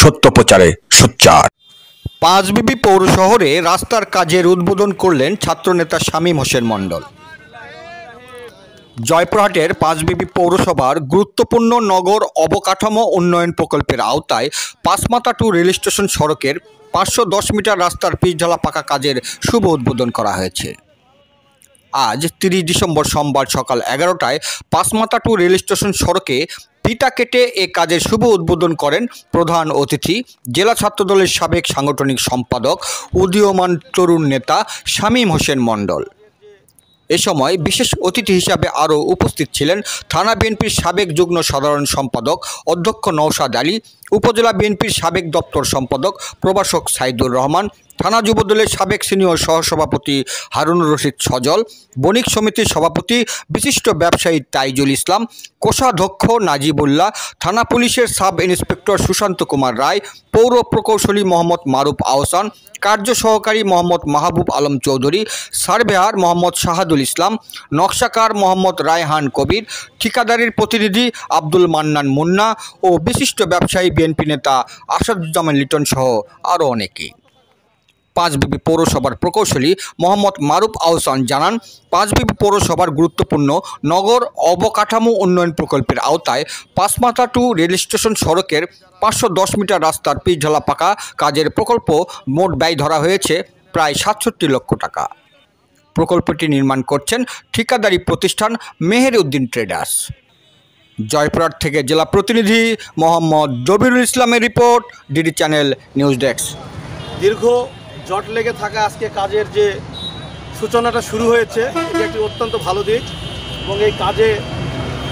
সত্য প্রচারে সোচ্চার। পাঁচবিবি পৌর শহরে রাস্তার কাজের উদ্বোধন করলেন ছাত্রনেতা শামীম হোসেন মণ্ডল। জয়পুরহাটের পাঁচবিবি পৌরসভার গুরুত্বপূর্ণ নগর অবকাঠামো উন্নয়ন প্রকল্পের আওতায় পাঁচমাথা টু রেল স্টেশন সড়কের 510 মিটার রাস্তার পিচঢালা পাকা কাজের শুভ উদ্বোধন করা হয়েছে। আজ 30 ডিসেম্বর সোমবার সকাল 11টায় পাঁচমাথা টু রেল স্টেশন সড়কে পিটা কেটে এ কাজের শুভ উদ্বোধন করেন প্রধান অতিথি জেলা ছাত্রদলের সাবেক সাংগঠনিক সম্পাদক উদীয়মান তরুণ নেতা শামীম হোসেন মণ্ডল। এ সময় বিশেষ অতিথি হিসাবে আরও উপস্থিত ছিলেন থানা বিএনপির সাবেক যুগ্ম সাধারণ সম্পাদক অধ্যক্ষ নওশাদ আলী, উপজেলা বিএনপির সাবেক দপ্তর সম্পাদক প্রভাষক সাইদুর রহমান, থানা যুবদলের সাবেক সিনিয়র সহসভাপতি হারুনুর রশিদ সজল, বণিক সমিতির সভাপতি বিশিষ্ট ব্যবসায়ী তাইজুল ইসলাম, কোষাধ্যক্ষ নাজিবুল্লাহ, থানা পুলিশের সাব ইন্সপেক্টর সুশান্ত কুমার রায়, পৌর প্রকৌশলী মোহাম্মদ মারুফ আহসান, কার্য সহকারী মোহাম্মদ মাহবুব আলম চৌধুরী, সার্ভেয়ার মোহাম্মদ শাহাদুল ইসলাম, নকশাকার মোহাম্মদ রায়হান কবির, ঠিকাদারির প্রতিনিধি আব্দুল মান্নান মুন্না ও বিশিষ্ট ব্যবসায়ী বিএনপি নেতা আসাদুজ্জামান লিটন সহ আরও অনেকে। পাঁচবিবি পৌরসভার প্রকৌশলী মোহাম্মদ মারুফ আহসান জানান, পাঁচবিবি পৌরসভার গুরুত্বপূর্ণ নগর অবকাঠামো উন্নয়ন প্রকল্পের আওতায় পাঁচমাথা টু রেল স্টেশন সড়কের 510 মিটার রাস্তার পিচঢালা পাকা কাজের প্রকল্প মোট ব্যয় ধরা হয়েছে প্রায় 67 লক্ষ টাকা। প্রকল্পটি নির্মাণ করছেন ঠিকাদারি প্রতিষ্ঠান মেহের উদ্দিন ট্রেডার্স। জয়পুরহাট থেকে জেলা প্রতিনিধি মোহাম্মদ জবিরুল ইসলামের report, DD channel news desk. দীর্ঘ জট লেগে থাকা আজকে কাজের যে সূচনাটা শুরু হয়েছে, এটি একটি অত্যন্ত ভালো দিক এবং এই কাজে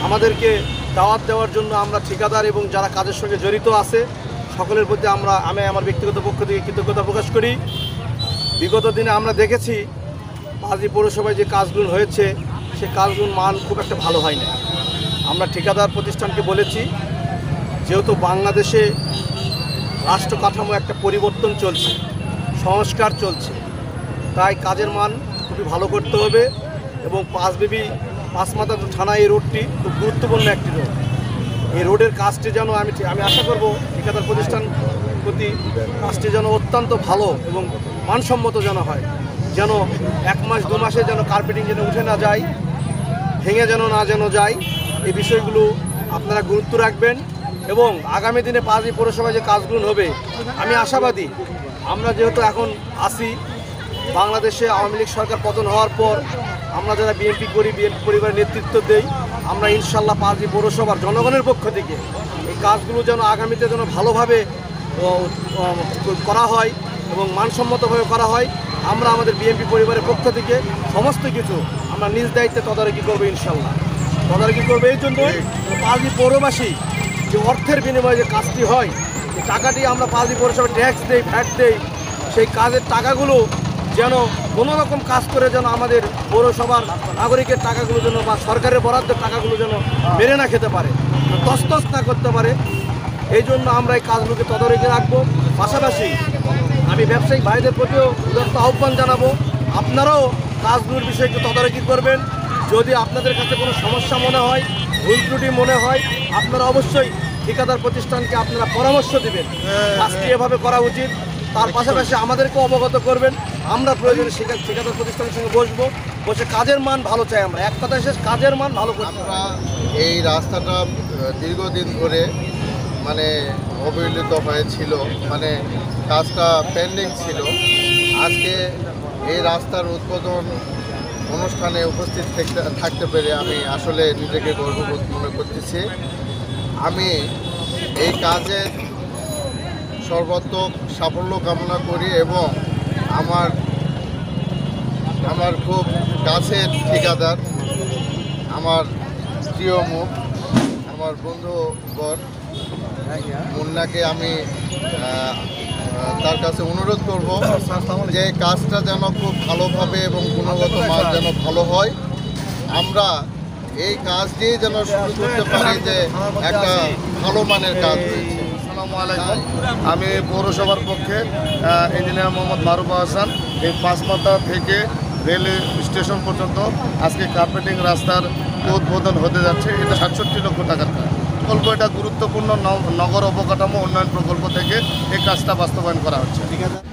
আমাদেরকে দাওয়াত দেওয়ার জন্য আমরা ঠিকাদার এবং যারা কাজের সঙ্গে জড়িত আছে সকলের প্রতি আমি আমার ব্যক্তিগত পক্ষ থেকে কৃতজ্ঞতা প্রকাশ করি। বিগত দিনে আমরা দেখেছি পাঁচবিবি পৌরসভায় যে কাজগুলো হয়েছে সে কাজগুলোর মান খুব একটা ভালো হয় না। আমরা ঠিকাদার প্রতিষ্ঠানকে বলেছি, যেহেতু বাংলাদেশে রাষ্ট্র কাঠামো একটা পরিবর্তন চলছে, সংস্কার চলছে, তাই কাজের মান খুবই ভালো করতে হবে এবং পাঁচমাথা থানা এই রোডটি খুব গুরুত্বপূর্ণ একটি রোড। এই রোডের কাজটি যেন আমি আশা করব ঠিকাদার প্রতিষ্ঠান প্রতি কাজটি যেন অত্যন্ত ভালো এবং মানসম্মত যেন হয়, যেন 1 মাস 2 মাসে যেন কার্পেটিং যেন উঠে না যায়, ভেঙে যেন যায়, এই বিষয়গুলো আপনারা গুরুত্ব রাখবেন এবং আগামী দিনে পাঁচবিবি পৌরসভায় যে কাজগুলো হবে আমি আশাবাদী। আমরা যেহেতু এখন আসি, বাংলাদেশে আওয়ামী লীগ সরকার পতন হওয়ার পর আমরা যারা বিএনপি করি, বিএনপি পরিবারের নেতৃত্ব দেই, আমরা ইনশাল্লাহ পাঁচবিবি পৌরসভার জনগণের পক্ষ থেকে এই কাজগুলো যেন আগামীতে যেন ভালোভাবে করা হয় এবং মানসম্মতভাবে করা হয়। আমরা আমাদের বিএনপি পরিবারের পক্ষ থেকে সমস্ত কিছু আমরা নিজ দায়িত্বে তদারকি করবো, ইনশাল্লাহ তদারকি করবো। এই জন্য পাঁচবিবি পৌরবাসী যে অর্থের বিনিময়ে যে কাজটি হয়, এই টাকাটি আমরা পাঁচবিবি পৌরসভায় ট্যাক্স দেই, ভ্যাট দেই, সেই কাজের টাকাগুলো যেন কোনো রকম কাজ করে যেন আমাদের পৌরসভার নাগরিকের টাকাগুলো যেন বা সরকারের বরাদ্দের টাকাগুলো যেন মেরে না খেতে পারে, তছনছ না করতে পারে। এই জন্য আমরা এই কাজগুলোকে তদারকি রাখবো। পাশাপাশি আমি ব্যবসায়িক ভাইদের প্রতিও উদারত আহ্বান জানাবো, আপনারাও কাজগুলোর বিষয়ে একটু তদারকি করবেন। যদি আপনাদের কাছে কোনো সমস্যা মনে হয়, ভুল ত্রুটি মনে হয়, আপনারা অবশ্যই ঠিকাদার প্রতিষ্ঠানকে আপনারা পরামর্শ দেবেন কাজটি এভাবে করা উচিত। তার পাশাপাশি আমাদেরকেও অবগত করবেন। আমরা প্রয়োজনে ঠিকাদার প্রতিষ্ঠানের সঙ্গে বসে কাজের মান ভালো চাই। আমরা এক কথা শেষ, কাজের মান ভালো করতে। আমরা এই রাস্তাটা দীর্ঘদিন ধরে অবহেলিত হয়েছিল, কাজটা পেন্ডিং ছিল। আজকে এই রাস্তার উদ্বোধন অনুষ্ঠানে উপস্থিত থাকতে পেরে আমি আসলে নিজেকে গর্ববোধ মনে করতেছি। আমি এই কাজের সর্বাত্মক সাফল্য কামনা করি এবং আমার খুব কাছের ঠিকাদার, আমার প্রিয় মুখ, আমার বন্ধুবর মুন্নাকে আমি তার কাছে অনুরোধ করব যে কাজটা যেন খুব ভালোভাবে এবং গুণগত মান যেন ভালো হয়। আমরা এই কাজ দিয়ে যেন শুরু করতে পারি যে একটা ভালো মানের কাজ হয়েছে। আসসালামু আলাইকুম, আমি পৌরসভার পক্ষে ইঞ্জিনিয়ার মোহাম্মদ মারুফ আহসান। এই পাঁচমাথা থেকে রেল স্টেশন পর্যন্ত আজকে কার্পেটিং রাস্তার উদ্বোধন হতে যাচ্ছে। এটা 67 লক্ষ টাকার কাজ। প্রকল্প, এটা গুরুত্বপূর্ণ নগর অবকাঠামো উন্নয়ন প্রকল্প থেকে এই কাজটা বাস্তবায়ন করা হচ্ছে। ঠিক আছে।